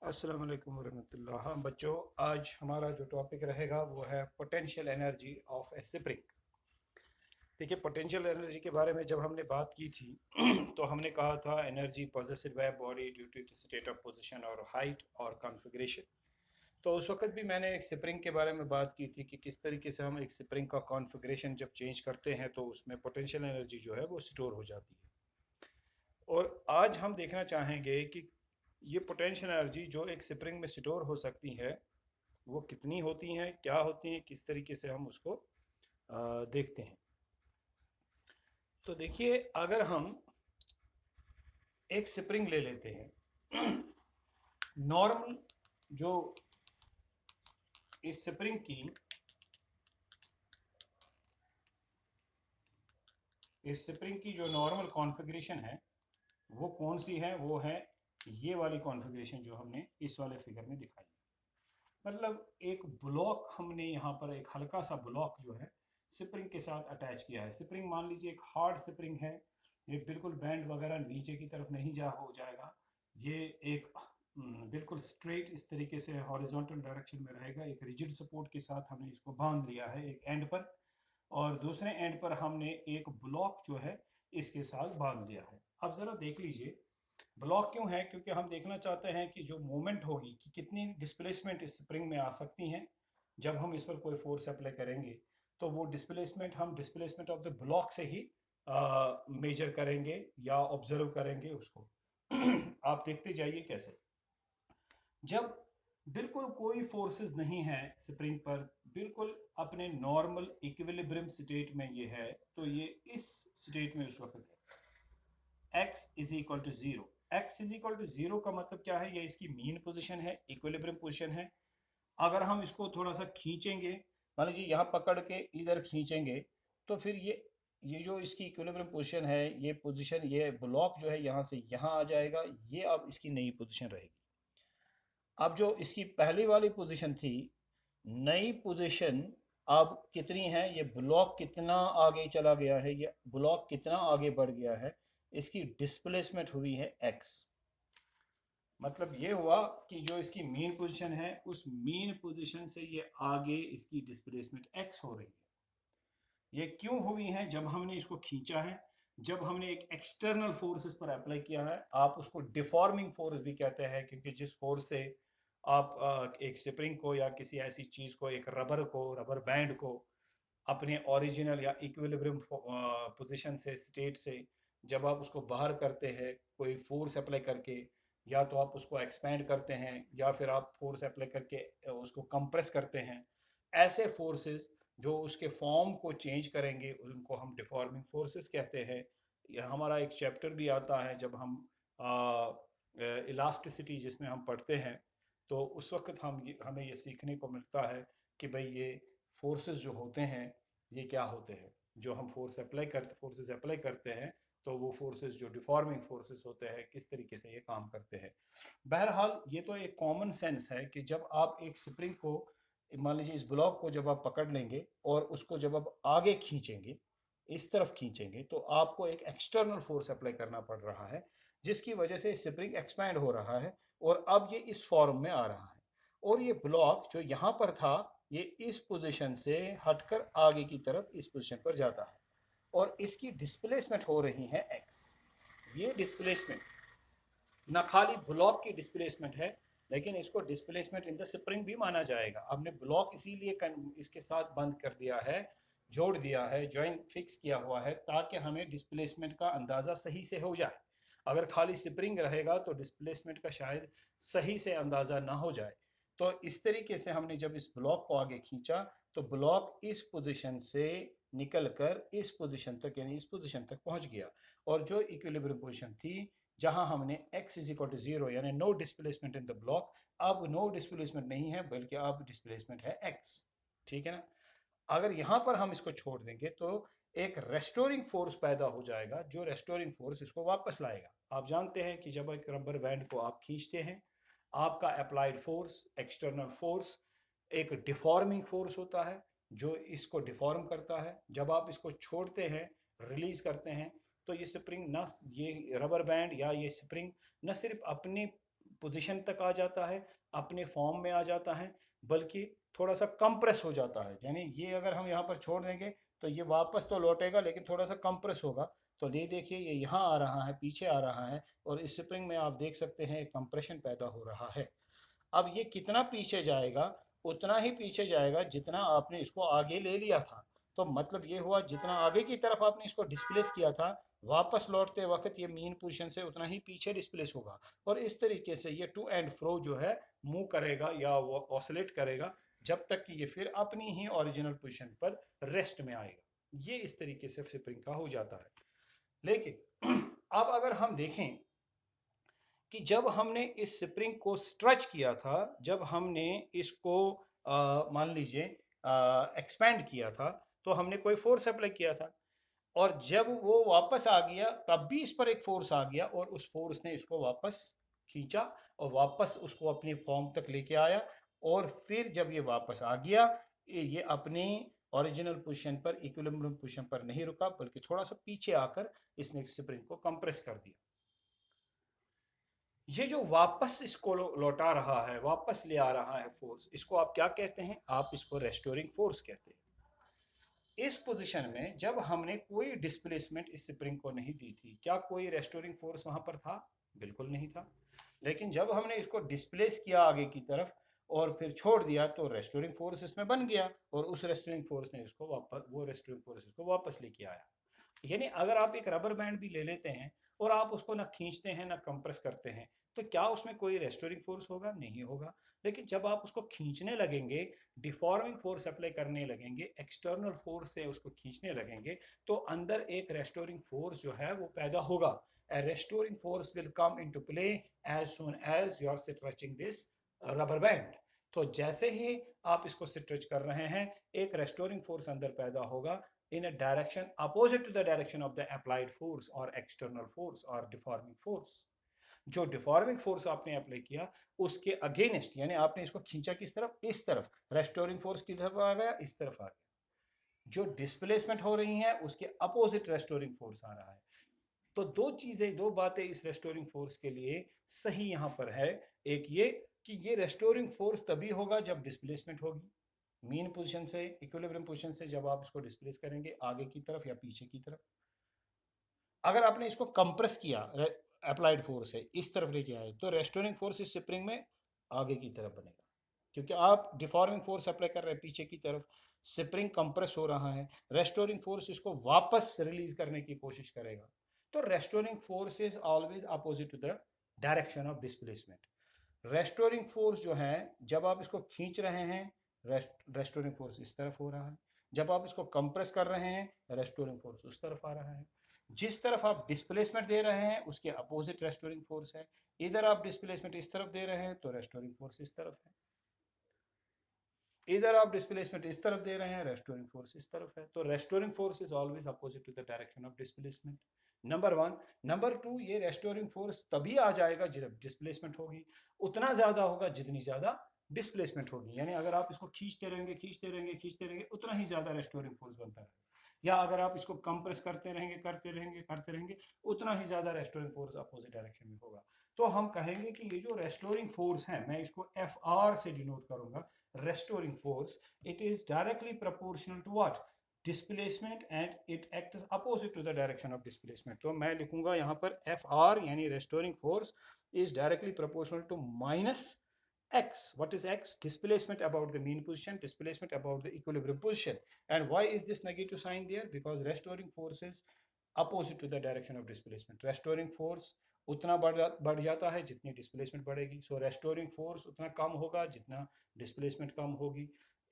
अस्सलाम वालेकुम वरहमतुल्लाह। हाँ बच्चों, आज हमारा जो टॉपिक रहेगा वो है potential energy of A spring. देखिए, पोटेंशियल एनर्जी के बारे में जब हमने बात की थी तो हमने कहा था energy possessive by body due to state of position और हाइट और कॉन्फ़िगरेशन। तो उस वक्त भी मैंने एक स्प्रिंग के बारे में बात की थी कि किस तरीके से हम एक स्प्रिंग का कॉन्फ़िगरेशन जब चेंज करते हैं तो उसमें पोटेंशियल एनर्जी जो है वो स्टोर हो जाती है। और आज हम देखना चाहेंगे कि ये पोटेंशियल एनर्जी जो एक स्प्रिंग में स्टोर हो सकती है वो कितनी होती हैं, क्या होती हैं, किस तरीके से हम उसको देखते हैं। तो देखिए, अगर हम एक स्प्रिंग ले लेते हैं नॉर्मल, जो इस स्प्रिंग की जो नॉर्मल कॉन्फ़िगरेशन है वो कौन सी है, वो है ये वाली कॉन्फ़िगरेशन जो हमने इस वाले फिगर में दिखाई है। मतलब एक ब्लॉक हमने यहाँ पर एक हल्का सा ब्लॉक जो है स्प्रिंग के साथ अटैच किया है। स्प्रिंग मान लीजिए एक हार्ड स्प्रिंग है, ये बिल्कुल बैंड वगैरह नीचे की तरफ नहीं जा हो जाएगा। ये एक बिल्कुल स्ट्रेट इस तरीके से हॉरिजॉन्टल डायरेक्शन में रहेगा। एक रिजिड सपोर्ट के साथ हमने इसको बांध लिया है एक एंड पर, और दूसरे एंड पर हमने एक ब्लॉक जो है इसके साथ बांध दिया है। अब जरा देख लीजिए, ब्लॉक क्यों है? क्योंकि हम देखना चाहते हैं कि जो मूवमेंट होगी कि कितनी डिस्प्लेसमेंट इस स्प्रिंग में आ सकती हैं जब हम इस पर कोई फोर्स अप्लाई करेंगे। तो वो डिस्प्लेसमेंट हम डिस्प्लेसमेंट ऑफ द ब्लॉक से ही मेजर करेंगे या ऑब्जर्व करेंगे उसको। आप देखते जाइए कैसे। जब बिल्कुल कोई फोर्सेस नहीं है स्प्रिंग पर, बिल्कुल अपने नॉर्मल इक्विलिब्रियम स्टेट में ये है, तो ये इस स्टेट में उस वक्त है x is equal to zero. X is equal to zero का मतलब क्या है? ये इसकी मीन पोजीशन है, इक्विलिब्रियम पोजीशन है। अगर हम इसको थोड़ा सा खींचेंगे, मान लीजिए यहाँ पकड़ के इधर खींचेंगे, तो फिर ये जो इसकी इक्विलिब्रियम पोजीशन है, ये पोजीशन, ये ब्लॉक जो है यहाँ से यहाँ आ जाएगा। ये अब इसकी नई पोजीशन रहेगी। अब जो इसकी पहली वाली पोजीशन थी, नई पोजीशन अब कितनी है? ये ब्लॉक कितना आगे चला गया है, ये ब्लॉक कितना आगे बढ़ गया है, इसकी डिस्प्लेसमेंट हुई है x। मतलब ये हुआ कि जो इसकी मीन पोजीशन है, उस मीन पोजीशन से ये आगे इसकी डिस्प्लेसमेंट x हो रही है। ये क्यों हुई है? जब हमने इसको खींचा है, जब हमने एक एक्सटर्नल फोर्स इस पर अप्लाई किया है। आप उसको डिफॉर्मिंग फोर्स भी कहते हैं, क्योंकि जिस फोर्स से आप एक स्प्रिंग को या किसी ऐसी चीज को, एक रबर को, रबर बैंड को अपने ओरिजिनल या इक्विलिब्रियम पोजीशन से, स्टेट से जब आप उसको बाहर करते हैं कोई फोर्स अप्लाई करके, या तो आप उसको एक्सपेंड करते हैं या फिर आप फोर्स अप्लाई करके उसको कंप्रेस करते हैं, ऐसे फोर्सेस जो उसके फॉर्म को चेंज करेंगे उनको हम डिफॉर्मिंग फोर्सेस कहते हैं। यह हमारा एक चैप्टर भी आता है जब हम इलास्टिसिटी जिसमें हम पढ़ते हैं, तो उस वक्त हमें ये सीखने को मिलता है कि भाई ये फोर्सेस जो होते हैं ये क्या होते हैं। जो हम फोर्सेस अप्लाई करते हैं, तो वो फोर्सेस जो डिफॉर्मिंग फोर्सेस होते हैं किस तरीके से ये काम करते हैं। बहरहाल ये तो एक कॉमन सेंस है कि जब आप एक स्प्रिंग को, मान लीजिए इस ब्लॉक को जब आप पकड़ लेंगे और उसको जब आप आगे खींचेंगे, इस तरफ खींचेंगे, तो आपको एक एक्सटर्नल फोर्स अप्लाई करना पड़ रहा है, जिसकी वजह से स्प्रिंग एक्सपैंड हो रहा है और अब ये इस फॉर्म में आ रहा है। और ये ब्लॉक जो यहाँ पर था, ये इस पोजीशन से हटकर आगे की तरफ इस पोजीशन पर जाता है और इसकी डिस्प्लेसमेंट हो रही है x। ये डिस्प्लेसमेंट न खाली ब्लॉक की डिस्प्लेसमेंट है, लेकिन इसको डिस्प्लेसमेंट इन द स्प्रिंग भी माना जाएगा। हमने ब्लॉक इसीलिए इसके साथ बंद कर दिया है, जोड़ दिया है, जॉइंट फिक्स किया हुआ है, ताकि हमें डिस्प्लेसमेंट का अंदाजा सही से हो जाए। अगर खाली स्प्रिंग रहेगा तो डिस्प्लेसमेंट का शायद सही से अंदाजा ना हो जाए। तो इस तरीके से हमने जब इस ब्लॉक को आगे खींचा, तो ब्लॉक इस पोजीशन से निकलकर इस पोजीशन तक, यानी इस पोजीशन तक पहुंच गया। और जो इक्विलिब्रियम पोजीशन थी, जहां हमने x is equal to zero, यानी no displacement in the block, अब नो डिस्प्लेसमेंट नहीं है बल्कि अब डिस्प्लेसमेंट है x। ठीक है ना? अगर यहां पर हम इसको छोड़ देंगे तो एक रेस्टोरिंग फोर्स पैदा हो जाएगा, जो रेस्टोरिंग फोर्स इसको वापस लाएगा। आप जानते हैं कि जब एक रबर बैंड को आप खींचते हैं, आपका अप्लाइड फोर्स, एक्सटर्नल फोर्स, एक डिफॉर्मिंग फोर्स होता है जो इसको डिफॉर्म करता है। जब आप इसको छोड़ते हैं, रिलीज करते हैं, तो ये स्प्रिंग न, ये रबर बैंड या ये स्प्रिंग न सिर्फ अपने पोजीशन तक आ जाता है, अपने फॉर्म में आ जाता है, बल्कि थोड़ा सा कंप्रेस हो जाता है। यानी ये अगर हम यहाँ पर छोड़ देंगे तो ये वापस तो लौटेगा लेकिन थोड़ा सा कंप्रेस होगा। तो ये देखिए ये यहाँ आ रहा है, पीछे आ रहा है, और इस स्प्रिंग में आप देख सकते हैं कंप्रेशन पैदा हो रहा है। अब ये कितना पीछे जाएगा? उतना ही पीछे जाएगा जितना आपने इसको आगे ले लिया था। तो मतलब ये हुआ जितना आगे की तरफ आपने इसको डिस्प्लेस किया था, वापस लौटते वक्त ये मीन पोजीशन से उतना ही पीछे डिस्प्लेस होगा। और इस तरीके से ये टू एंड फ्रो जो है मूव करेगा या वो ऑसिलेट करेगा जब तक कि ये फिर अपनी ही ओरिजिनल पोजीशन पर रेस्ट में आएगा। ये इस तरीके से स्प्रिंग का हो जाता है। लेकिन अब अगर हम देखें कि जब हमने इस स्प्रिंग को स्ट्रेच किया था, जब हमने इसको मान लीजिए एक्सपेंड किया था, तो हमने कोई फोर्स अप्लाई किया था, और जब वो वापस आ गया तब भी इस पर एक फोर्स आ गया और उस फोर्स ने इसको वापस खींचा और वापस उसको अपनी फॉर्म तक लेके आया। और फिर जब ये वापस आ गया, ये अपनी ओरिजिनल पोजीशन पर, इक्विलिब्रियम पोजीशन पर नहीं रुका, बल्कि थोड़ा सा पीछे आकर इसने स्प्रिंग को कंप्रेस कर दिया। ये जो वापस इसको लौटा रहा है, वापस ले आ रहा है फोर्स, इसको आप क्या कहते हैं? आप इसको रेस्टोरिंग फोर्स कहते हैं। इस पोजीशन में जब हमने कोई डिस्प्लेसमेंट इस स्प्रिंग को नहीं दी थी, क्या कोई रेस्टोरिंग फोर्स वहां पर था? बिल्कुल नहीं था। लेकिन जब हमने इसको डिस्प्लेस किया आगे की तरफ और फिर छोड़ दिया, तो रेस्टोरिंग फोर्स इसमें बन गया, और उस रेस्टोरिंग फोर्स ने इसको वापस, वो रेस्टोरिंग फोर्स इसको वापस लेके आया। यानी अगर आप एक रबर बैंड भी ले लेते हैं और आप उसको ना खींचते हैं ना कंप्रेस करते हैं, तो क्या उसमें कोई रेस्टोरिंग फोर्स होगा? नहीं होगा। लेकिन जब आप उसको खींचने लगेंगे, डिफॉर्मिंग फोर्स अप्लाई करने लगेंगे, एक्सटर्नल फोर्स से उसको खींचने लगेंगे, तो अंदर एक रेस्टोरिंग फोर्स जो है वो पैदा होगा। A restoring force will come into play as soon as you are stretching this rubber band. तो जैसे ही आप इसको स्ट्रेच कर रहे हैं, एक रेस्टोरिंग फोर्स अंदर पैदा होगा in a direction opposite to the direction of the applied force or external force or deforming force. जो डिफॉर्मिंग फोर्स आपने अप्लाई किया उसके अगेंस्ट, यानी आपने इसको खींचा किस तरफ? इस तरफ। रेस्टोरिंग फोर्स की तरफ आ गया, इस तरफ आ गया। जो डिस्प्लेसमेंट हो रही है उसके अपोजिट रेस्टोरिंग फोर्स आ रहा है। तो दो चीजें, दो बातें इस रेस्टोरिंग फोर्स के लिए सही यहां पर है। एक ये कि ये रेस्टोरिंग फोर्स तभी होगा जब डिस्प्लेसमेंट होगी मीन पोजीशन से, इक्विलिब्रियम पोजीशन से, जब आप इसको डिस्प्लेस करेंगे आगे की तरफ या पीछे की तरफ। अगर आपने इसको कंप्रेस किया अप्लाइड फोर्स से, इस तरफ लेके आए, तो रेस्टोरिंग फोर्स इस स्प्रिंग में आगे की तरफ बनेगा, क्योंकि आप डिफॉर्मिंग फोर्स अप्लाई कर रहे हैं पीछे की तरफ। स्प्रिंग कंप्रेस हो रहा है, रेस्टोरिंग फोर्स इसको वापस रिलीज करने की कोशिश करेगा। तो restoring force is always opposite to the direction of displacement. Restoring force जो है, जब आप इसको खींच रहे हैं, रेस्टोरिंग फोर्स इस तरफ हो रहा है। जब आप इसको कंप्रेस कर रहे हैं, रेस्टोरिंग फोर्स उस तरफ आ रहा है। जिस तरफ आप डिस्प्लेसमेंट दे रहे हैं उसके अपोजिट रेस्टोरिंग फोर्स है। इधर आप डिस्प्लेसमेंट इस तरफ दे रहे हैं तो रेस्टोरिंग फोर्स इस तरफ है। इधर आप डिस्प्लेसमेंट इस तरफ दे रहे हैं, रेस्टोरिंग फोर्स इस तरफ है। तो restoring force is always opposite to the direction of displacement. Number one. Number two, ये रेस्टोरिंग फोर्स तभी आ जाएगा जब डिस्प्लेसमेंट होगी। उतना ज्यादा होगा जितनी ज्यादा डिस्प्लेसमेंट होगी। यानी अगर आप इसको खींचते रहेंगे, खींचते रहेंगे, खींचते रहेंगे, उतना ही ज्यादा रेस्टोरिंग फोर्स बनता रहेगा। या अगर आप इसको कंप्रेस करते रहेंगे, करते रहेंगे, करते रहेंगे, उतना ही ज्यादा रेस्टोरिंग फोर्स अपोजिट डायरेक्शन में होगा। तो हम कहेंगे कि ये जो रेस्टोरिंग फोर्स है, मैं इसको एफ आर से डिनोट करूंगा। restoring force, it is directly proportional to what? Displacement, and it acts opposite to the direction of displacement. तो मैं लिखूंगा यहाँ पर FR यानी restoring force is directly proportional to minus x. What is x? Displacement about the mean position, displacement about the equilibrium position. And why is this negative sign there? Because restoring force is opposite to the direction of displacement. Restoring force उतना बढ़ जाता है जितनी displacement बढ़ेगी। सो restoring force उतना कम होगा जितना displacement कम होगी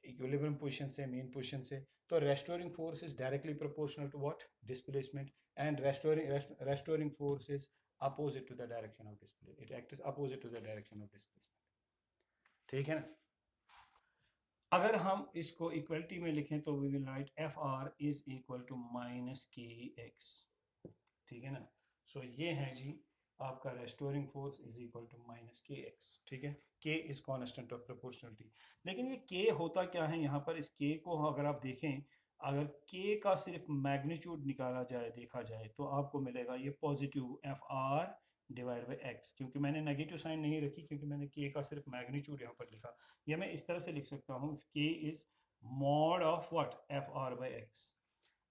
इक्विलिब्रियम पोजीशन से, मीन पोजीशन से। तो restoring force is directly proportional to what? Displacement. And restoring force is opposite to the direction of displacement. It acts opposite to the direction of displacement. ठीक है ना? अगर हम इसको इक्वलिटी में लिखें तो we will write F R is equal to minus K X. ठीक है ना? सो ये है जी आपका restoring force is equal to minus K X. ठीक है? के इज कांस्टेंट ऑफ प्रोपोर्शनलिटी। लेकिन ये के होता क्या है यहाँ पर? इस के को अगर आप देखें, अगर के का सिर्फ मैग्नीट्यूड निकाला जाए, देखा जाए, तो आपको मिलेगा ये positive F R divide by x, क्योंकि मैंने नेगेटिव साइन नहीं रखी, क्योंकि मैंने के का सिर्फ मैग्नीट्यूड यहाँ पर लिखा। या मैं इस तरह से लिख सकता हूँ, के is mod of what, F R by x.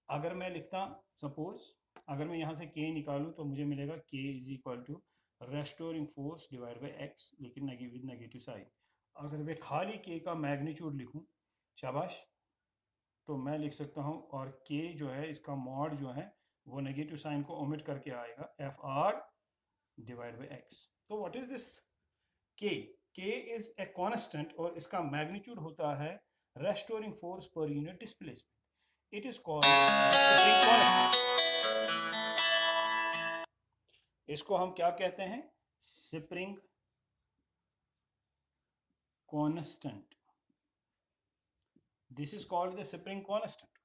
अगर मैं लिखता, सपोज अगर मैं यहाँ से के निकालूं तो मुझे मिलेगा K is equal to restoring force divide by X, लेकिन विद नेगेटिव साइन। अगर मैं खाली के का मैग्नीट्यूड लिखूं, शाबाश, तो मैं लिख सकता हूं, और के जो है इसका मॉड जो है वो नेगेटिव साइन को ओमिट करके आएगा, F R divide by x. तो व्हाट इज दिस के? के इज ए कांस्टेंट और इसका मैग्नीट्यूड होता है restoring force per unit displacement. It is called spring constant. इसको हम क्या कहते हैं? Spring constant. This is called the spring constant.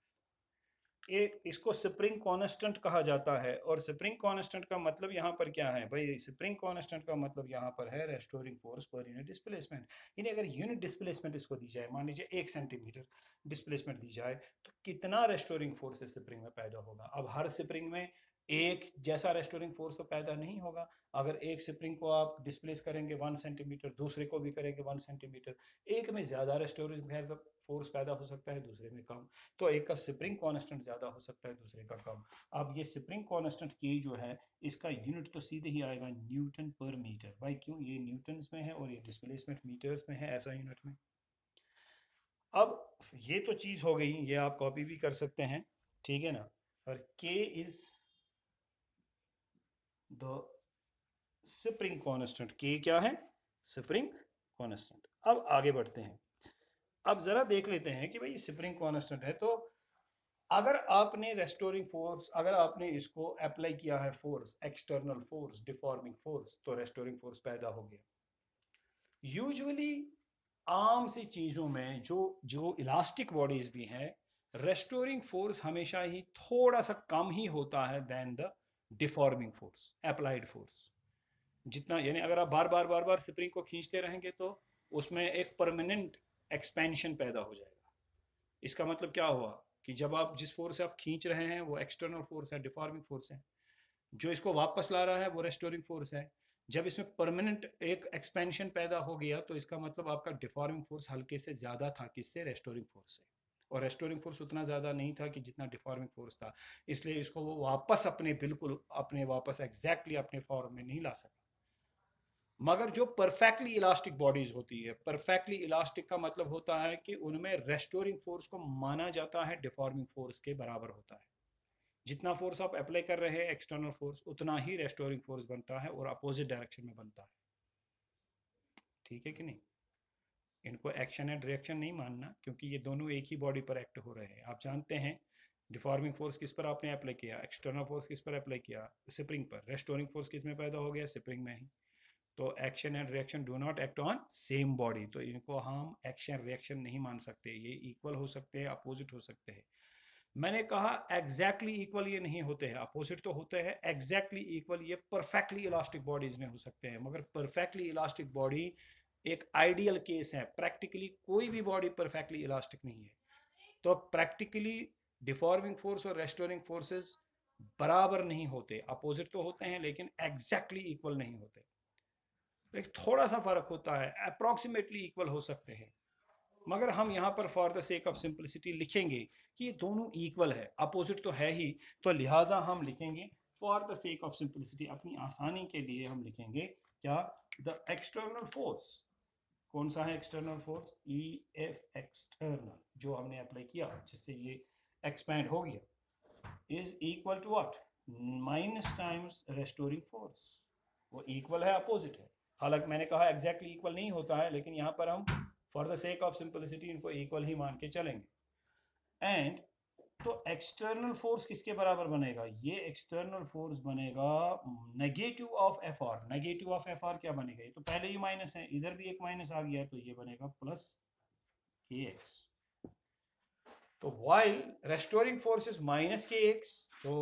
इसको स्प्रिंग कांस्टेंट कहा जाता है। और स्प्रिंग कांस्टेंट का मतलब यहाँ पर क्या है भाई? स्प्रिंग कांस्टेंट का मतलब यहाँ पर है restoring force per unit displacement. यानी अगर यूनिट डिस्प्लेसमेंट इसको दी जाए, मान लीजिए 1 सेंटीमीटर डिस्प्लेसमेंट दी जाए, तो कितना रेस्टोरिंग फोर्स इस स्प्रिंग में पैदा होगा? अब हर स्प्रिंग में एक जैसा रेस्टोरिंग फोर्स तो पैदा नहीं होगा। अगर एक स्प्रिंग को आप डिस्प्लेस करेंगे 1 सेंटीमीटर, दूसरे को भी करेंगे 1 सेंटीमीटर, एक में ज्यादा रेस्टोरिंग फोर्स पैदा हो सकता है, दूसरे में कम। तो एक का स्प्रिंग कांस्टेंट ज्यादा हो सकता है, दूसरे का कम। अब ये स्प्रिंग कांस्टेंट के जो है, इसका यूनिट तो सीधे ही आएगा न्यूटन पर मीटर। भाई क्यों? ये न्यूटन में है और ये डिस्प्लेसमेंट मीटर्स में है, ऐसा यूनिट में। अब ये तो चीज हो गई, ये आप कॉपी भी कर सकते हैं, ठीक है ना। और के इज द स्प्रिंग कांस्टेंट। के क्या है? Spring constant. अब आगे बढ़ते हैं। अब जरा देख लेते हैं कि भाई स्प्रिंग कांस्टेंट है, तो अगर आपने रेस्टोरिंग फोर्स, अगर आपने इसको अप्लाई किया है force, external force, deforming force, तो रेस्टोरिंग फोर्स पैदा हो गया। यूजुअली आम सी चीजों में जो जो इलास्टिक बॉडीज भी हैं, रेस्टोरिंग फोर्स हमेशा ही थोड़ा सा कम ही होता है then the deforming force, applied force. जितना, यानी अगर आप बार बार बार बार स्प्रिंग को खींचते रहेंगे तो उसमें एक परमानेंट एक्सपेंशन पैदा हो जाएगा। इसका मतलब क्या हुआ कि जब आप जिस फोर्स से आप खींच रहे हैं वो एक्सटर्नल फोर्स है, डिफॉर्मिंग फोर्स है। जो इसको वापस ला रहा है वो रेस्टोरिंग फोर्स है। जब इसमें परमानेंट एक एक्सपेंशन पैदा हो गया तो इसका मतलब आपका डिफॉर्मिंग फोर्स हल्के से ज्यादा था, किससे? रेस्टोरिंग फोर्स से। और रेस्टोरिंग फोर्स उतना ज्यादा नहीं था कि जितना डिफॉर्मिंग फोर्स था, इसलिए इसको वो वापस अपने, बिल्कुल अपने वापस एग्जैक्टली अपने फॉर्म में नहीं ला सका। मगर जो परफेक्टली इलास्टिक बॉडीज होती है, परफेक्टली इलास्टिक का मतलब होता है कि उनमें रेस्टोरिंग फोर्स को माना जाता है डिफॉर्मिंग फोर्स के बराबर होता है। जितना फोर्स आप अप्लाई कर रहे हैं एक्सटर्नल फोर्स, उतना ही रेस्टोरिंग फोर्स बनता है और अपोजिट डायरेक्शन में बनता है। ठीक है कि नहीं? इनको एक्शन एंड रिएक्शन नहीं मानना, क्योंकि ये दोनों एक ही बॉडी पर एक्ट हो रहे हैं। आप जानते हैं डिफॉर्मिंग फोर्स किस पर आपने अप्लाई किया, एक्सटर्नल फोर्स किस पर अप्लाई किया? स्प्रिंग पर। रेस्टोरिंग फोर्स किस में पैदा हो गया? स्प्रिंग में ही। तो action and reaction do not act on same body, तो इनको हम एक्शन रिएक्शन नहीं मान सकते। ये इक्वल हो सकते हैं, अपोजिट हो सकते हैं। मैंने कहा एग्जैक्टली इक्वल ये नहीं होते हैं, अपोजिट तो होते हैं। एग्जैक्टली इक्वल ये परफेक्टली इलास्टिक बॉडीज में हो सकते हैं, मगर परफेक्टली इलास्टिक बॉडी एक आइडियल केस है। प्रैक्टिकली कोई भी बॉडी परफेक्टली इलास्टिक नहीं है। तो प्रैक्टिकली डिफॉर्मिंग फोर्स और रेस्टोरिंग फोर्सेस बराबर नहीं होते, अपोजिट तो होते हैं लेकिन एग्जैक्टली इक्वल नहीं होते। एक थोड़ा सा फर्क होता है, अप्रोक्सीमेटली इक्वल हो सकते हैं। मगर हम यहाँ पर for the sake of simplicity लिखेंगे कि ये दोनों इक्वल है, अपोजिट तो है ही, तो लिहाजा हम लिखेंगे for the sake of simplicity, अपनी आसानी के लिए हम लिखेंगे क्या? The external force. कौन सा है external force? E F external, जो हमने अप्लाई किया जिससे ये एक्सपैंड हो गया, is equal to what? Minus times restoring force. वो इक्वल है, अपोजिट है। हालांकि मैंने कहा एग्जैक्टली इक्वल नहीं होता है, लेकिन यहाँ पर हम for the sake of simplicity इनको इक्वल ही मान के चलेंगे। एंड तो एक्सटर्नल फोर्स किसके बराबर बनेगा? ये एक्सटर्नल फोर्स बनेगा negative of F R. Negative of F R क्या बनेगा? ये तो पहले ही माइनस है, इधर भी एक माइनस आ गया, तो ये बनेगा प्लस के एक्स। तो while restoring force is minus kx, so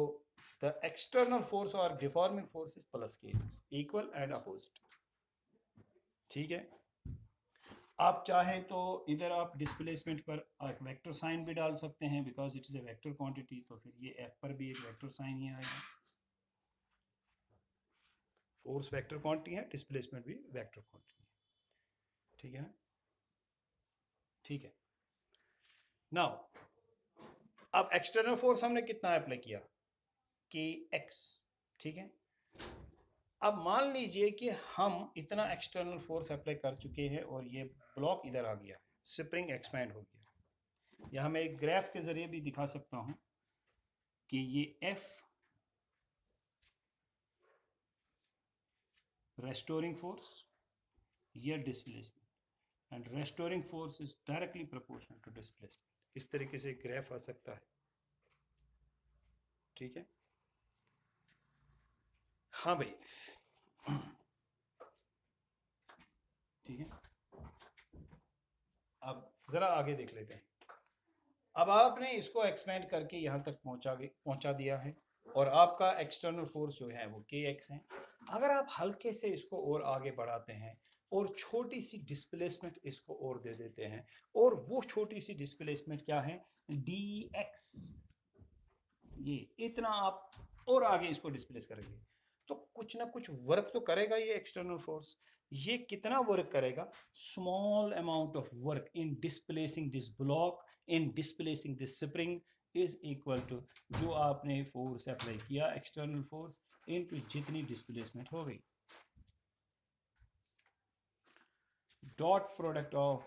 the external force or deforming force is plus kx, equal and opposite. ठीक है। आप चाहें तो इधर आप डिस्प्लेसमेंट पर एक वेक्टर साइन भी डाल सकते हैं, because it is a vector quantity, तो फिर ये एफ पर भी एक वेक्टर साइन ही आएगा। फोर्स वेक्टर क्वांटिटी है, डिस्प्लेसमेंट भी वेक्टर क्वांटिटी है, ठीक है ना? ठीक है। नाउ अब एक्सटर्नल फोर्स हमने कितना अप्लाई किया, के एक्स, ठीक है। अब मान लीजिए कि हम इतना एक्सटर्नल फोर्स अप्लाई कर चुके हैं और ये ब्लॉक इधर आ गया, स्प्रिंग एक्सपैंड हो गया। या मैं एक ग्राफ के जरिए भी दिखा सकता हूं कि ये एफ restoring force, या displacement, and restoring force is directly proportional to displacement. इस तरीके से ग्राफ आ सकता है, ठीक है। हाँ भाई, ठीक है। अब जरा आगे देख लेते हैं। अब आपने इसको एक्सपेंड करके यहां तक पहुंचा दिया है और आपका एक्सटर्नल फोर्स जो है वो के एक्स है। अगर आप हल्के से इसको और आगे बढ़ाते हैं और छोटी सी डिस्प्लेसमेंट इसको और दे देते हैं, और वो छोटी सी डिस्प्लेसमेंट क्या है, डी एक्स, ये इतना आप और आगे इसको डिस्प्लेस करेंगे तो कुछ ना कुछ वर्क तो करेगा ये एक्सटर्नल फोर्स। ये कितना वर्क करेगा, small amount of work in displacing this block, in displacing this spring is equal to जो आपने फोर्स अप्लाई किया एक्सटर्नल फोर्स इनटू जितनी डिस्प्लेसमेंट हो गई। Dot product of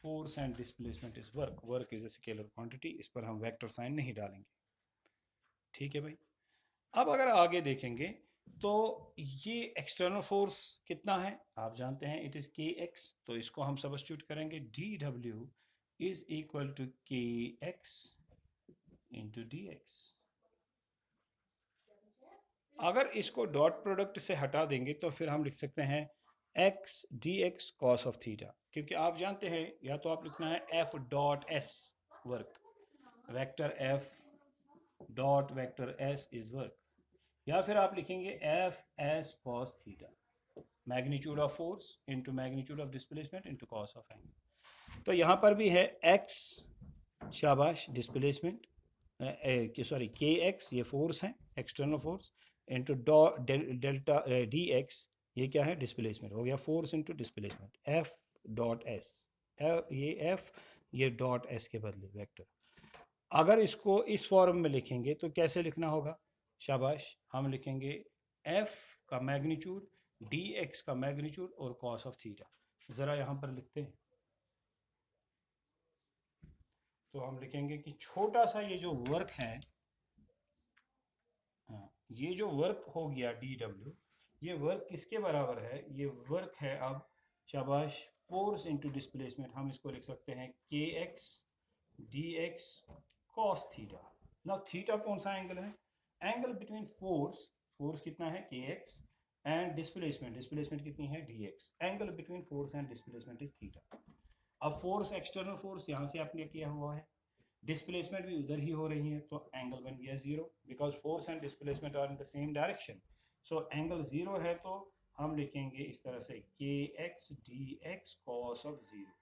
force and displacement is work, work is a scalar quantity, इस पर हम vector sign नहीं डालेंगे, ठीक है भाई। अब अगर आगे देखेंगे तो ये एक्सटर्नल फोर्स कितना है आप जानते हैं, इट इज के एक्स, तो इसको हम सब्स्टिट्यूट करेंगे, D W is equal to K X into D X. अगर इसको डॉट प्रोडक्ट से हटा देंगे तो फिर हम लिख सकते हैं x D X cos of theta, क्योंकि आप जानते हैं या तो आप लिखना है F dot S work, vector F dot vector S is work, या फिर आप लिखेंगे F S cos theta, magnitude of force into magnitude of displacement into cos of angle. तो यहां पर भी है एक्स, शाबाश, डिस्प्लेसमेंट, सॉरी के एक्स ये फोर्स है external force, into delta D x ये क्या है, डिस्प्लेसमेंट हो गया, force into displacement, F dot S, ये एफ ये डॉट एस के बदले वेक्टर। अगर इसको इस फॉर्म में लिखेंगे तो कैसे लिखना होगा, शाबाश, हम लिखेंगे f का मैग्नीट्यूड, dx का मैग्नीट्यूड और cos ऑफ थीटा। जरा यहां पर लिखते हैं तो हम लिखेंगे कि छोटा सा ये जो वर्क है, हाँ, ये जो वर्क हो गया dw, ये वर्क किसके बराबर है, ये वर्क है अब, शाबाश, फोर्स इनटू डिस्प्लेसमेंट, हम इसको लिख सकते हैं kx dx cos theta. Now theta कौन सा एंगल है, एंगल बिटवीन फोर्स, फोर्स कितना है के एक्स, एंड डिस्प्लेसमेंट, डिस्प्लेसमेंट कितनी है D x, angle between force and displacement is theta. अब फोर्स एक्सटर्नल फोर्स यहां से आपने किया हुआ है, डिस्प्लेसमेंट भी उधर ही हो रही है, तो एंगल बन गया zero, because force and displacement are in the same direction, so angle zero है, तो हम लिखेंगे इस तरह से K x D X cos of zero,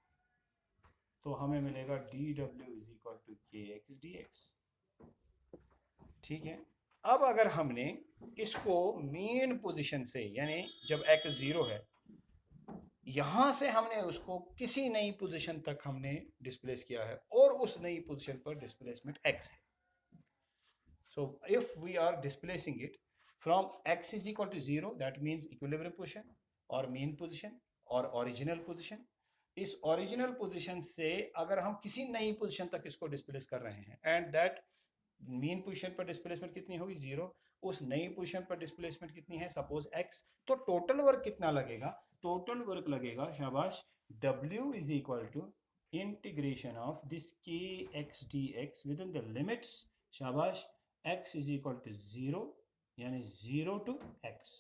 तो हमें मिलेगा D W is equal to K x D X, ठीक है। अब अगर हमने इसको मेन पोजीशन से, यानी जब एक्स जीरो है, यहां से हमने उसको किसी नई पोजीशन तक हमने डिस्प्लेस किया है और उस नई पोजीशन पर डिस्प्लेसमेंट एक्स है, so if we are displacing it from X is equal to zero, that means equilibrium position और मेन पोजीशन और ओरिजिनल पोजीशन। इस ओरिजिनल पोजीशन से अगर हम किसी नई पोजीशन तक इसको डिस्प्लेस कर रहे हैं, एंड दैट मीन पोजीशन पर डिस्प्लेसमेंट कितनी होगी, जीरो, उस नई पोजीशन पर डिस्प्लेसमेंट कितनी है, सपोज एक्स, तो टोटल वर्क कितना लगेगा, टोटल वर्क लगेगा, शाबाश, W is equal to integration of this के x D x within the limits, शाबाश, x is equal to zero, यानी जीरो टू x,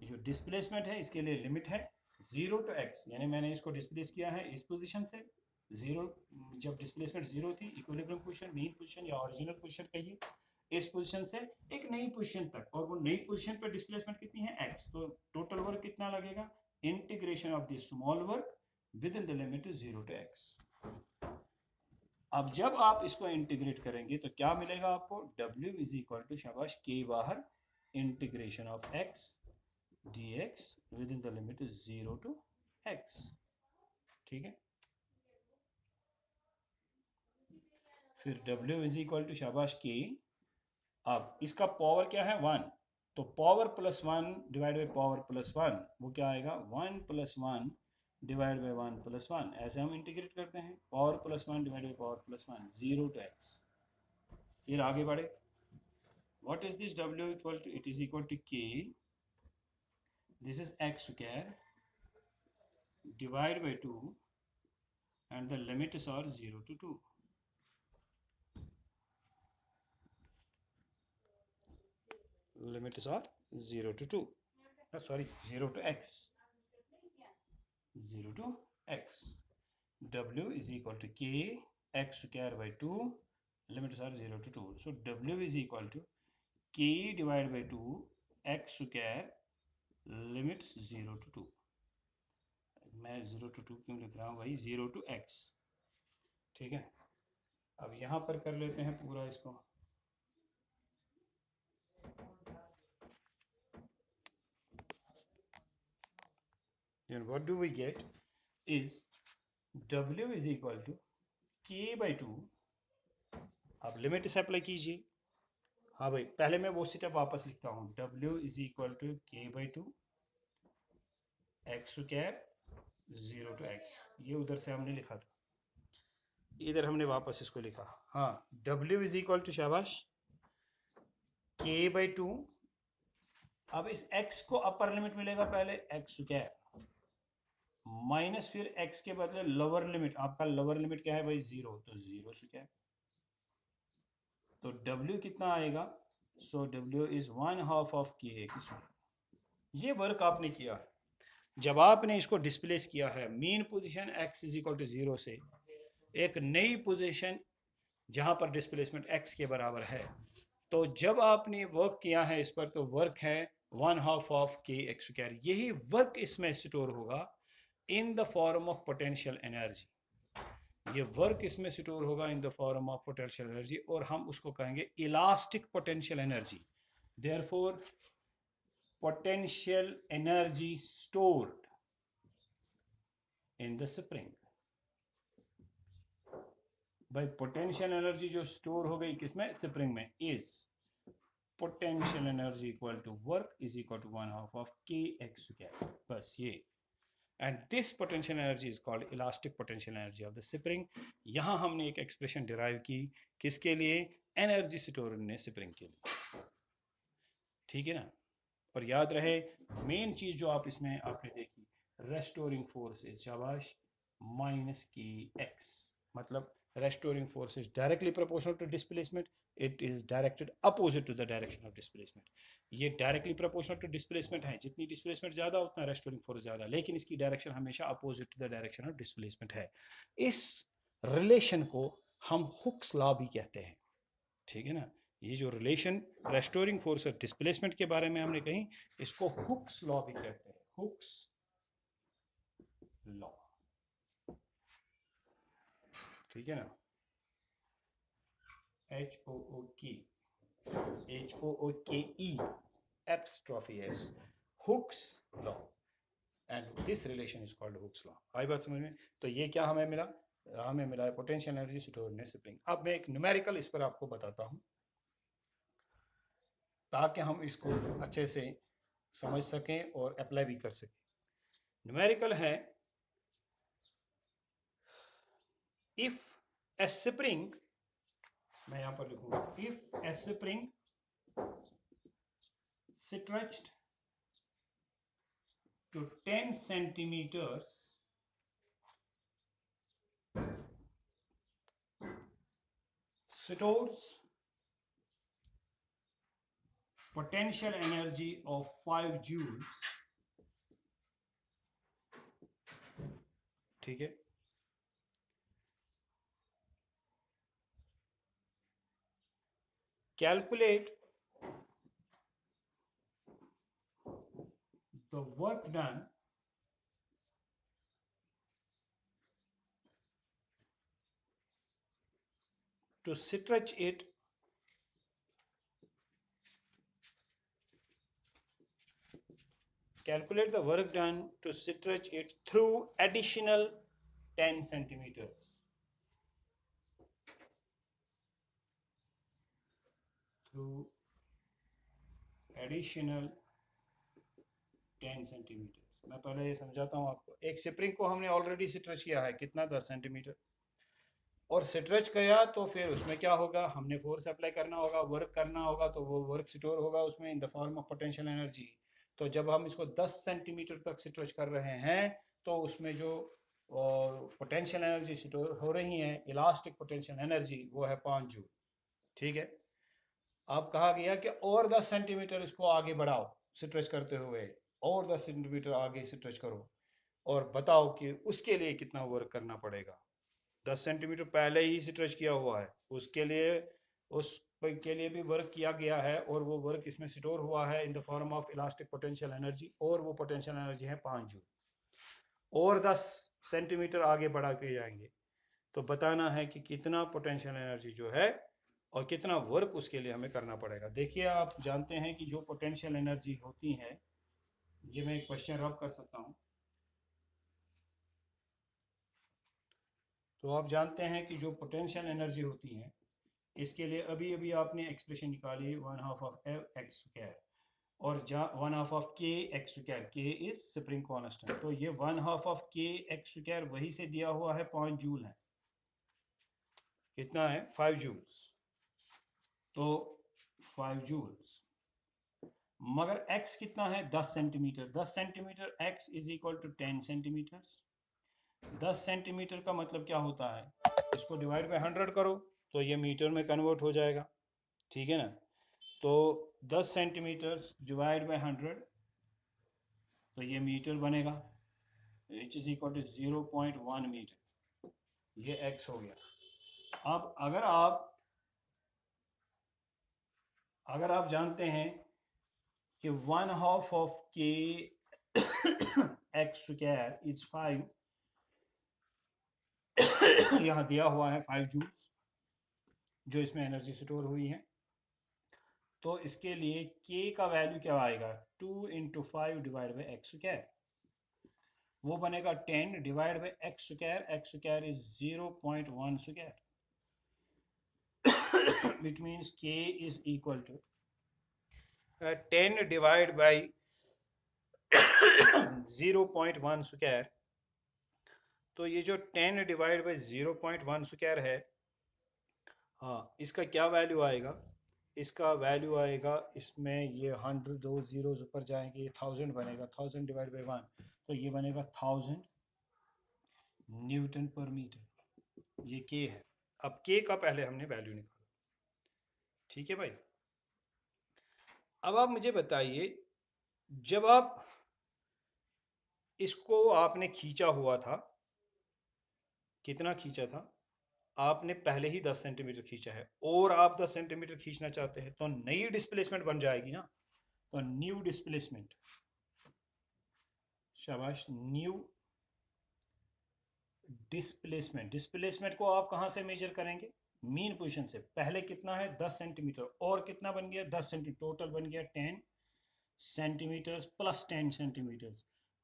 जो डिस्प्लेसमेंट है इसके लिए लिमिट है जीरो टू x, यानी मैंने इसको डिस्प्लेस किया है इस पोजीशन से, जीरो, जब डिस्प्लेसमेंट जीरो थी, इक्विलिब्रियम पोजीशन, मेन पोजीशन या ओरिजिनल पोजीशन कहिए, इस पोजीशन से एक नई पोजीशन तक, और वो नई पोजीशन पर डिस्प्लेसमेंट कितनी है x, तो टोटल वर्क कितना लगेगा, integration of this small work within the limit zero to x। अब जब आप इसको इंटीग्रेट करेंगे तो क्या मिलेगा आपको, W इज इक्वल टू, शाबाश, K बाहर, integration of x dx within the limit is 0 to x। ठीक है, फिर w इज इक्वल टू शाबाश k। अब इसका पावर क्या है 1, तो power plus 1 divide by power plus 1 वो क्या आएगा 1 प्लस 1 डिवाइड बाई 1 प्लस 1। ऐसे हम इंटीग्रेट करते हैं, power plus 1 divide by power plus 1 0 to x। फिर आगे बढ़े, what is this w equal to, it is equal to k, this is x square divide by 2 and the limits are 0 to 2। limits are 0 to 2, sorry 0 to x, 0 to x। w is equal to k x square by 2, limits are 0 to 2, so w is equal to k divided by 2 x square limits 0 to 2। मैं 0 to 2 क्यों लिख रहा हूँ भाई, 0 to x। ठीक है, अब यहाँ पर कर लेते हैं पूरा इसको। Then what do we get is w is equal to k by 2। अब लिमिट से अप्लाई कीजिए। हाँ भाई, पहले मैं वो स्टेप वापस लिखता हूँ, w is equal to k by 2 x square 0 to x, ये उधर से हमने लिखा था, इधर हमने वापस इसको लिखा। हाँ, w is equal to शाबाश k by 2। अब इस x को अपर लिमिट मिलेगा पहले x स्क्वायर माइनस फिर x के बदले लोअर लिमिट, आपका लोअर लिमिट क्या है भाई 0, तो 0 स्क्वायर, तो w कितना आएगा, so w is 1/2 of k square. ये वर्क आपने किया है जब आपने इसको डिस्प्लेस किया है mean position x is equal to 0 से एक नई पोजीशन जहां पर डिस्प्लेसमेंट x के बराबर है। तो जब आपने वर्क किया है इस पर, तो वर्क है 1/2 ऑफ k x स्क्वायर। यही वर्क इसमें स्टोर होगा in the form of potential energy. ये वर्क इसमें स्टोर होगा in the form of potential energy, और हम उसको कहेंगे elastic potential energy. Therefore potential energy stored in the spring. भाई पोटेंशियल एनर्जी जो स्टोर हो गई किसमें, स्प्रिंग में, is potential energy equal to work is equal to 1/2 of k x square. बस ये, and this potential energy is called elastic potential energy of the spring. यहां हमने एक एक्सप्रेशन डिराइव की किसके लिए, एनर्जी स्टोर इन स्प्रिंग के लिए। ठीक है ना, और याद रहे मेन चीज जो आप इसमें आपने देखी, रेस्टोरिंग फोर्स इज शाबाश माइनस की x, मतलब restoring force is directly proportional to displacement, it is directed opposite to the direction of displacement। ये directly proportional to displacement है, जितनी displacement ज्यादा उतना restoring force ज्यादा, लेकिन इसकी डायरेक्शन हमेशा opposite to the direction of displacement है। इस रिलेशन को हम हुक्स लॉ भी कहते हैं। ठीक है ना, ये जो रिलेशन रेस्टोरिंग फोर्स और डिस्प्लेसमेंट के बारे में हमने कही, इसको हुक्स लॉ भी कहते हैं, हुक्स लॉ। ठीक है ना, HOOKE apostrophe S, Hooke's law, and this relation is called Hooke's law। आई बात समझ में? तो ये क्या हमें मिला, हमें मिला है पोटेंशियल एनर्जी स्टोर्ड इन स्प्रिंग। अब मैं एक न्यूमेरिकल इस पर आपको बताता हूं ताकि हम इसको अच्छे से समझ सकें और अप्लाई भी कर सकें। न्यूमेरिकल है, इफ ए स्प्रिंग, मैं यहां पर लिखूंगा, if A spring stretched to 10 centimeters stores potential energy of 5 joules। ठीक है, calculate the work done to stretch it calculate the work done to stretch it through additional 10 centimeters. Through additional 10 centimetre. मैं पहले ये समझाता हूँ आपको। एक spring को हमने ऑलरेडी स्ट्रेच किया है, कितना 10 सेंटीमीटर, और स्ट्रेच किया तो फिर उसमें क्या होगा, हमने फोर्स अप्लाई करना होगा, वर्क करना होगा, तो वो वर्क स्टोर होगा उसमें इन the form of potential energy. तो जब हम इसको 10 सेंटीमीटर तक स्ट्रेच कर रहे हैं तो उसमें जो पोटेंशियल एनर्जी स्टोर हो रही है, इलास्टिक पोटेंशियल एनर्जी, वो है 5 जूल। ठीक है। अब कहा गया कि और 10 सेंटीमीटर इसको आगे बढ़ाओ स्ट्रेच करते हुए, और 10 सेंटीमीटर आगे स्ट्रेच करो, और बताओ कि उसके लिए कितना वर्क करना पड़ेगा। 10 सेंटीमीटर पहले ही स्ट्रेच किया हुआ है, उसके लिए भी वर्क किया गया है, और वो वर्क इसमें स्टोर हुआ है इन the form of elastic potential energy, और वो पोटेंशियल एनर्जी है 5 जूल। और 10 सेंटीमीटर आगे बढ़ाते जाएंगे तो बताना है कि कितना पोटेंशियल एनर्जी जो है और कितना वर्क उसके लिए हमें करना पड़ेगा। देखिए, आप जानते हैं कि जो पोटेंशियल एनर्जी होती है, ये मैं एक क्वेश्चन रब कर सकता हूं। तो आप जानते हैं कि जो पोटेंशियल एनर्जी होती है, इसके लिए अभी अभी आपने एक्सप्रेशन निकाली 1/2 ऑफ एक्स स्क्वायर, और 1/2 ऑफ के एक्स स्क्वायर, के इज स्प्रिंग कांस्टेंट, तो ये 1/2 ऑफ के एक्स स्क्वायर वही से दिया हुआ है, 5 जूल है। कितना है? 5 जूल्स। तो 5 जूल्स, मगर x कितना है? 10 centimetre. 10 centimetre x is equal to 10 centimetre. 10 centimetre का मतलब क्या होता है? इसको डिवाइड बाय 100 करो तो ये मीटर में कन्वर्ट हो जाएगा। ठीक है ना? तो 10 सेंटीमीटर डिवाइड बाय 100 तो ये मीटर बनेगा, which is equal to 0.1 metre. ये x हो गया। अब अगर आप जानते हैं कि 1/2 ऑफ के एक्स स्क्वायर इज 5, यहाँ दिया हुआ है 5 जूल्स जो इसमें एनर्जी स्टोर हुई है, तो इसके लिए k का वैल्यू क्या आएगा? 2 × 5 डिवाइड बाई एक्स स्क्वायर, वो बनेगा 10 divide by x square. X square is 0.1 square, which means k is equal to 10 divide by 0.1 square. तो ये जो 10 डिवाइड बाई 0.1 स्क्वायर है, हाँ, इसका क्या वैल्यू आएगा? इसका वैल्यू आएगा, इसमें ये 100 दो जीरोस ऊपर जाएंगे, 1000 बनेगा। 1000 डिवाइड बाई 1 तो ये बनेगा 1000 न्यूटन पर मीटर। ये के है। अब के का पहले हमने वैल्यू निकाला। ठीक है भाई। अब आप मुझे बताइए, जब आप इसको आपने खींचा हुआ था, कितना खींचा था? आपने पहले ही 10 सेंटीमीटर खींचा है, और आप 10 सेंटीमीटर खींचना चाहते हैं, तो नई डिस्प्लेसमेंट बन जाएगी ना। तो न्यू डिस्प्लेसमेंट, शाबाश, न्यू डिस्प्लेसमेंट। डिस्प्लेसमेंट को आप कहां से मेजर करेंगे? मीन पोजीशन से। पहले कितना है? 10 सेंटीमीटर, और कितना बन गया? 10 सेंटीमीटर, टोटल बन गया 10 सेंटीमीटर प्लस 10 सेंटीमीटर।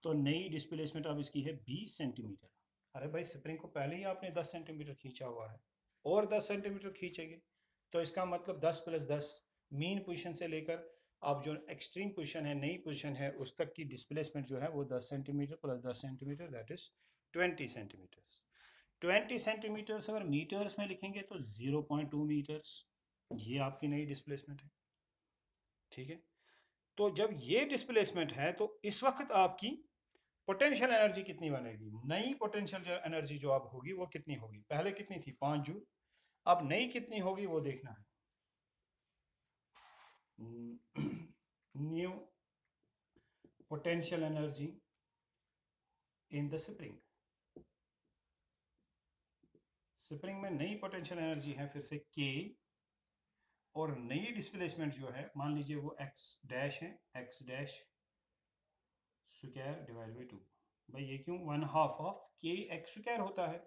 तो नई डिस्प्लेसमेंट अब इसकी है 20 सेंटीमीटर। अरे भाई, स्प्रिंग को पहले ही आपने 10 सेंटीमीटर खींचा हुआ है, और 10 सेंटीमीटर खींचेंगे, तो इसका मतलब 10 + 10, मीन पोजीशन से लेकर अब जो एक्सट्रीम पोजीशन है, नई पोजीशन है, उस तक की डिस्प्लेसमेंट जो है वो 10 centimetre plus 10 centimetre, that is 20 centimetre. 20 centimetre अगर मीटर्स में लिखेंगे तो 0.2 मीटर्स, ये आपकी नई डिस्प्लेसमेंट है। ठीक है। तो जब ये डिस्प्लेसमेंट है तो इस वक्त आपकी पोटेंशियल एनर्जी कितनी बनेगी? नई पोटेंशियल एनर्जी जो आप होगी वो कितनी होगी? पहले कितनी थी? 5 जूल। अब नई कितनी होगी वो देखना है। New potential energy in the spring. Spring में नई पोटेंशियल एनर्जी है फिर से K, और नई डिस्प्लेसमेंट जो है, मान लीजिए वो x डैश है, x dash square divide by 2। भाई ये क्यों? 1/2 ऑफ के एक्स स्क्वायर होता है।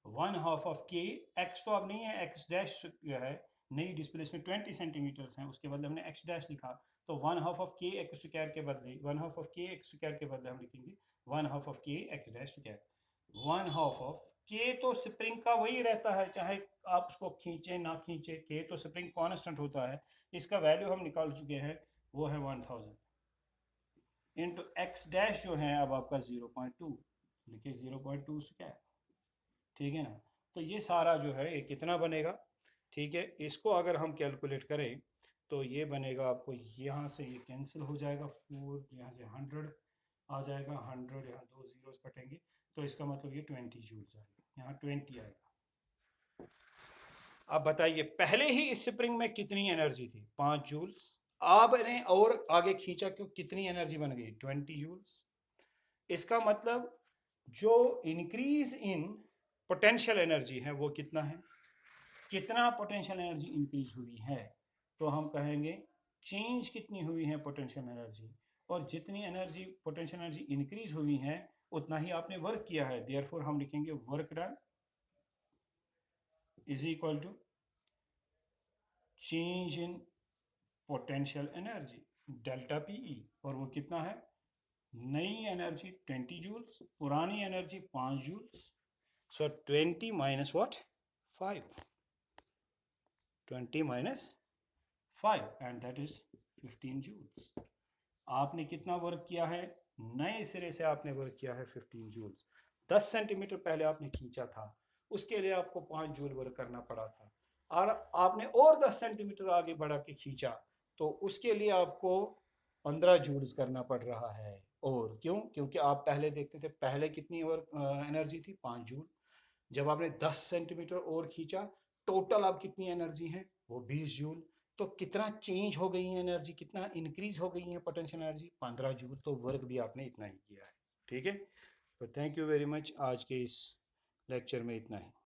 1/2 ऑफ के एक्स तो अब नहीं है, x डैश है, नई डिस्प्लेसमेंट 20 सेंटीमीटर है, उसके बदले हमने x डैश लिखा, तो 1/2 ऑफ के एक्स स्क्वायर के बदले 1/2 ऑफ के एक्स स्क्वायर के बदले हम लिखेंगे 1/2 ऑफ के एक्स डैश स्क्वायर। 1/2 ऑफ के तो स्प्रिंग का वही रहता है, चाहे आप उसको खींचे ना खींचे, के तो स्प्रिंग कांस्टेंट होता है, इसका वैल्यू हम निकाल चुके हैं, वो है 1000 इंटू एक्स डैश जो है अब आपका 0.2, लिखिए 0.2 स्क्वायर, ठीक है ना। तो ये सारा जो है ये कितना बनेगा, ठीक है। इसको अगर हम कैलकुलेट करें तो ये बनेगा आपको, यहाँ से ये कैंसिल हो जाएगा, 4 यहाँ से 100 आ जाएगा, 100 यहाँ 2 जीरोस कटेंगे, तो इसका मतलब ये 20 जूल्स आएगा, यहाँ 20 आएगा। अब बताइए पहले ही इस स्प्रिंग में कितनी एनर्जी थी, 5 जूल्स। आपने और आगे खींचा क्यों, कितनी एनर्जी बन गई, 20 जूल्स। इसका मतलब जो इंक्रीज इन पोटेंशियल एनर्जी है वो कितना है, कितना पोटेंशियल एनर्जी इंक्रीज हुई है, तो हम कहेंगे चेंज कितनी हुई है पोटेंशियल एनर्जी, और जितनी एनर्जी पोटेंशियल एनर्जी इंक्रीज हुई है उतना ही आपने वर्क किया है, देयरफॉर हम लिखेंगे work done is equal to change in potential energy delta PE, और वो कितना है, नई एनर्जी 20 जूल्स, पुरानी energy 5 joules, so 20 minus what 5, 20 minus 5 and that is 15 joules. आपने कितना वर्क किया है, नए सिरे से आपने वर्क किया है 15 जूल्स। 10 सेंटीमीटर पहले आपने खींचा था, उसके लिए आपको 5 जूल वर्क करना पड़ा था, और आपने और 10 सेंटीमीटर आगे बढ़ा के खींचा तो उसके लिए आपको 15 जूल्स करना पड़ रहा है। और क्यों, क्योंकि आप पहले देखते थे पहले कितनी वर्क एनर्जी थी, 5 जूल। जब आपने 10 सेंटीमीटर और खींचा, टोटल अब कितनी एनर्जी है, वो 20 जूल। तो कितना चेंज हो गई है एनर्जी, कितना इंक्रीज हो गई है पोटेंशियल एनर्जी, 15 जूल। तो वर्क भी आपने इतना ही किया है, ठीक है। तो थैंक यू वेरी मच, आज के इस लेक्चर में इतना ही।